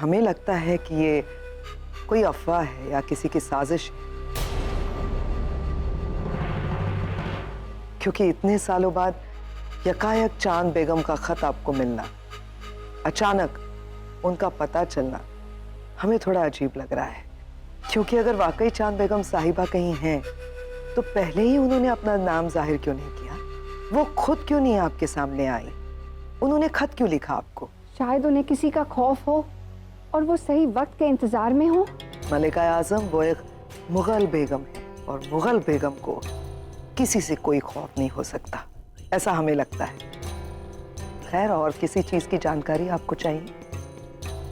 हमें लगता है कि ये कोई अफवाह है या किसी की साजिश है, क्योंकि इतने सालों बाद यकायक चांद बेगम का खत आपको मिलना, अचानक उनका पता चलना हमें थोड़ा अजीब लग रहा है। क्योंकि अगर वाकई चांद बेगम साहिबा कहीं हैं, तो पहले ही उन्होंने अपना नाम जाहिर क्यों नहीं किया? वो खुद क्यों नहीं आपके सामने आई? उन्होंने खत क्यों लिखा आपको? शायद उन्हें किसी का खौफ हो और वो सही वक्त के इंतजार में हो। मलिका आजम वो एक मुगल बेगम है और मुगल बेगम को किसी से कोई खौफ नहीं हो सकता, ऐसा हमें लगता है। खैर, और किसी चीज की जानकारी आपको चाहिए?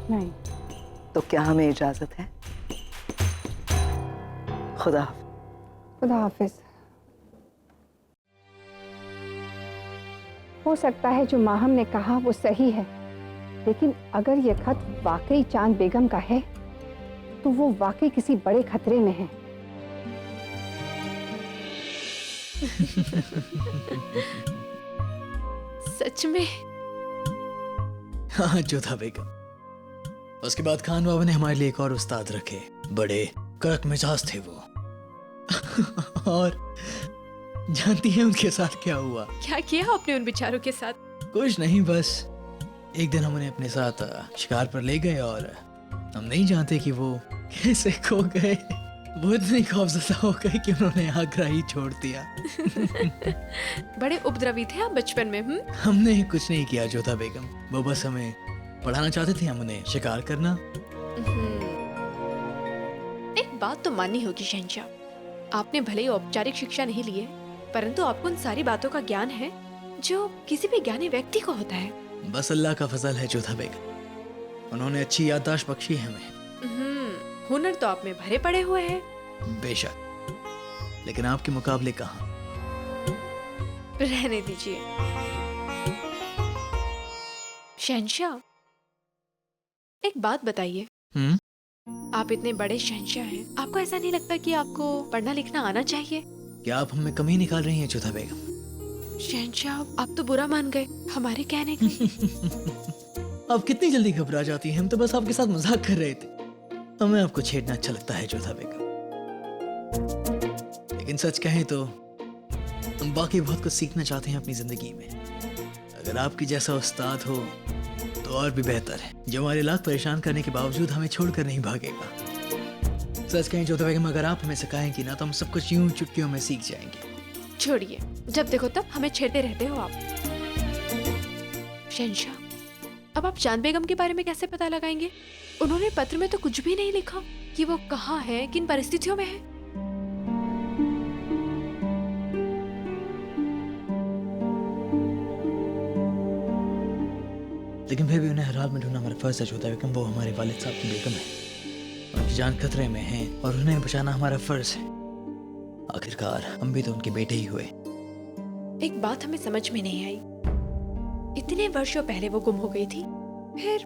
नहीं। तो क्या हमें इजाजत है? खुदा खुदा हाफिज। हो सकता है जो माहम ने कहा वो सही है, लेकिन अगर ये खत वाकई चांद बेगम का है तो वो वाकई किसी बड़े खतरे में है। सच में? हाँ जोधा बेगम। उसके बाद खान बाबा ने हमारे लिए एक और उस्ताद रखे, बड़े कड़क मिजाज थे वो। और जानती है उनके साथ क्या हुआ? क्या किया आपने उन बेचारों के साथ? कुछ नहीं, बस एक दिन हम उन्हें अपने साथ शिकार पर ले गए और हम नहीं जानते कि वो कैसे खो गए। वो इतने खौफजदा हो गए कि उन्होंने आगरा ही छोड़ दिया। बड़े उपद्रवी थे आप बचपन में। हमने कुछ नहीं किया जोधा बेगम, वो बस हमें पढ़ाना चाहते थे, हम उन्हें शिकार करना। एक बात तो माननी होगी शहंशाह, आपने भले ही औपचारिक शिक्षा नहीं ली है, परंतु आपको उन सारी बातों का ज्ञान है जो किसी भी ज्ञानी व्यक्ति को होता है। बस अल्लाह का फजल है जोधा बेगम, उन्होंने अच्छी याददाश्त बख्शी है हमें। हुनर तो आप में भरे पड़े हुए हैं। बेशक, लेकिन आपके मुकाबले कहाँ। रहने दीजिए शहंशाह, एक बात बताइए। आप इतने बड़े शहंशाह हैं, आपको ऐसा नहीं लगता कि आपको पढ़ना लिखना आना चाहिए? क्या आप हमें कमी निकाल रही हैं जोधा बेगम? शहंशाह, आप तो बुरा मान गए हमारे कहने की। आप कितनी जल्दी घबरा जाती हैं, हम तो बस आपके साथ मजाक कर रहे थे। हमें आपको छेड़ना अच्छा लगता है जोधा बेगम, लेकिन सच कहें तो हम बाकी बहुत कुछ सीखना चाहते हैं अपनी जिंदगी में। अगर आपकी जैसा उस्ताद हो तो और भी बेहतर है, जो हमारे लाख परेशान करने के बावजूद हमें छोड़कर नहीं भागेगा। सच कहें जोधा बेगम, अगर आप हमें सिखाएंगी ना तो हम सब कुछ यूं चुटकियों में सीख जाएंगे। छोड़िए, जब देखो तब हमें छेड़ते रहते हो आप। शहंशाह, अब आप चांद बेगम के बारे में कैसे पता लगाएंगे? उन्होंने पत्र में तो कुछ भी नहीं लिखा कि वो कहाँ है, किन परिस्थितियों में है। लेकिन फिर भी उन्हें हर हाल में ढूंढना हमारा फर्ज है जोधा बेगम। वो हमारे वालिद साहब की बेगम है, उनकी जान खतरे में है और उन्हें बचाना हमारा फर्ज है। आखिरकार हम भी तो उनके बेटे ही हुए। एक बात हमें समझ में नहीं आई, इतने वर्षों पहले वो गुम हो गई थी, फिर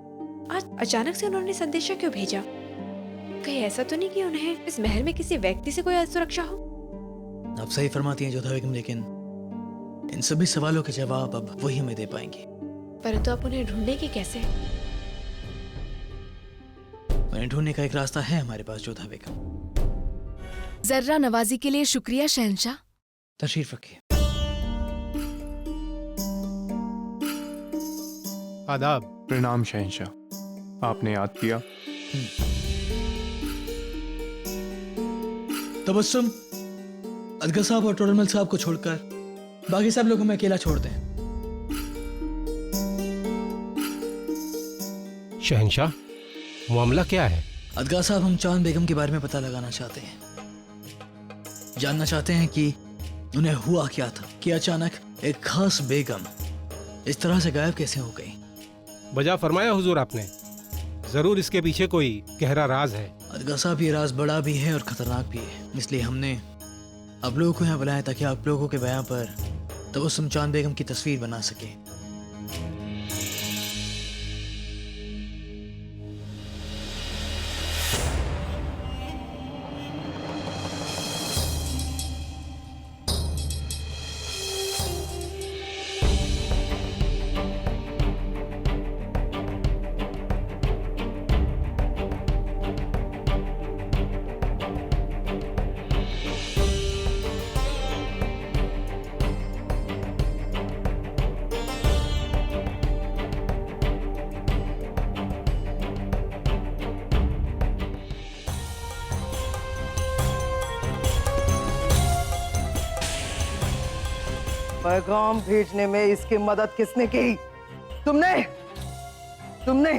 आज अचानक से उन्होंने संदेशा क्यों भेजा? कहीं ऐसा तो नहीं कि उन्हें इस महल में किसी व्यक्ति से कोई असुरक्षा हो? आप सही फरमाती हैं जोधा बेगम, लेकिन इन सभी सवालों के जवाब अब वही हमें दे पाएंगे। परंतु आप उन्हें ढूंढेंगे कैसे? उन्हें ढूंढने का एक रास्ता है हमारे पास जोधा बेगम। जर्रा नवाजी के लिए शुक्रिया शहंशाह। तशरीफ रखिए। आदाब। प्रणाम शहंशाह, आपने याद किया। तबस्सुम, अदगर साहब और टोडरमल साहब को छोड़कर बाकी सब लोग हमें अकेला छोड़ दें। शहंशाह, मामला क्या है? अदगर साहब, हम चांद बेगम के बारे में पता लगाना चाहते हैं। जानना चाहते हैं कि उन्हें हुआ क्या था कि अचानक एक खास बेगम इस तरह से गायब कैसे हो गई। वजह फरमाया हुजूर आपने, जरूर इसके पीछे कोई गहरा राज है। अदगर साहब, ये राज बड़ा भी है और खतरनाक भी है, इसलिए हमने आप लोगों को यहाँ बुलाया ताकि आप लोगों के बयां पर तबस्सुम चांद बेगम की तस्वीर बना सके। पैगाम भेजने में इसकी मदद किसने की? तुमने तुमने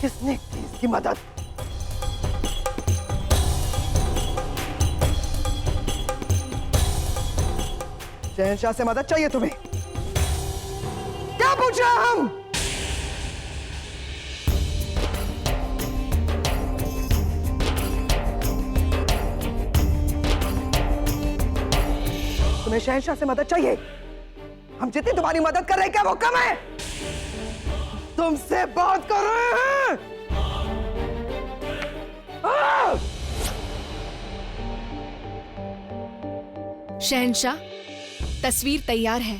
किसने की इसकी मदद? शहंशाह से मदद चाहिए तुम्हें? क्या पूछ रहे हैं हम? तुम्हें शहंशाह से मदद चाहिए? हम जितनी तुम्हारी मदद कर रहे हैं क्या वो कम है? तुमसे बात कर रहे हैं। शहंशाह, तस्वीर तैयार है।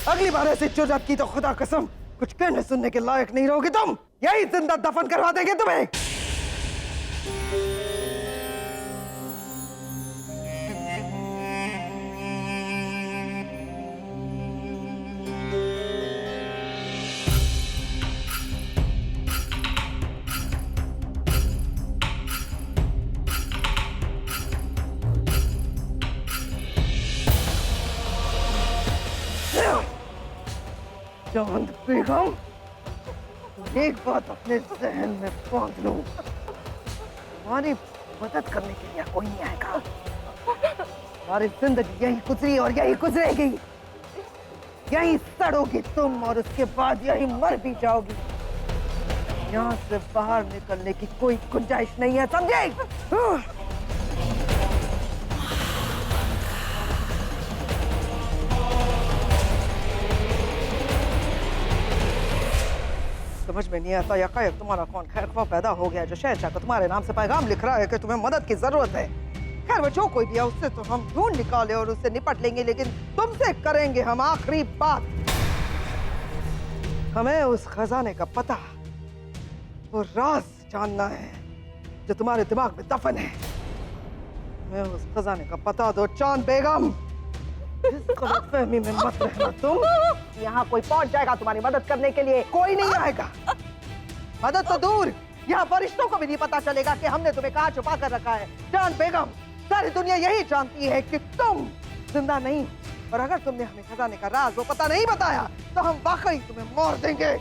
अगली बार ऐसे जुर्रत की तो खुदा कसम कुछ कहने सुनने के लायक नहीं रहोगे तुम। यही जिंदा दफन करवा देंगे तुम्हें। चांद बेगम, एक बात अपने जहन में बांध लो, तुम्हारी मदद करने के लिए कोई नहीं आएगा। तुम्हारी जिंदगी यही गुजरी और यही गुजरेगी। यही सड़ोगी तुम और उसके बाद यही मर भी जाओगी। यहाँ से बाहर निकलने की कोई गुंजाइश नहीं है, समझे? समझ में नहीं आता यकायक तुम्हारा कौन खैरख्वाह पैदा हो गया जो शहंशाह को तुम्हारे नाम से पैगाम लिख रहा है कि तुम्हें मदद की जरूरत है। खैर वो जो कोई भी है उससे तो हम ढूंढ निकाले और उससे निपट लेंगे, लेकिन तुमसे करेंगे हम आखिरी बात। हमें उस खजाने का पता, वो राज जानना है जो तुम्हारे दिमाग में दफन है। हमें उस खजाने का पता दो चांद बेगम। इस गलतफहमी में मत रहना तुम। यहाँ कोई पहुंच जाएगा तुम्हारी मदद करने के लिए, कोई नहीं आएगा। मदद तो दूर, यहाँ फरिश्तों को भी नहीं पता चलेगा कि हमने तुम्हें कहाँ छुपा कर रखा है। चांद बेगम, सारी दुनिया यही जानती है कि तुम जिंदा नहीं, और अगर तुमने हमें खजाने का राज वो पता नहीं बताया तो हम वाकई तुम्हें मार देंगे।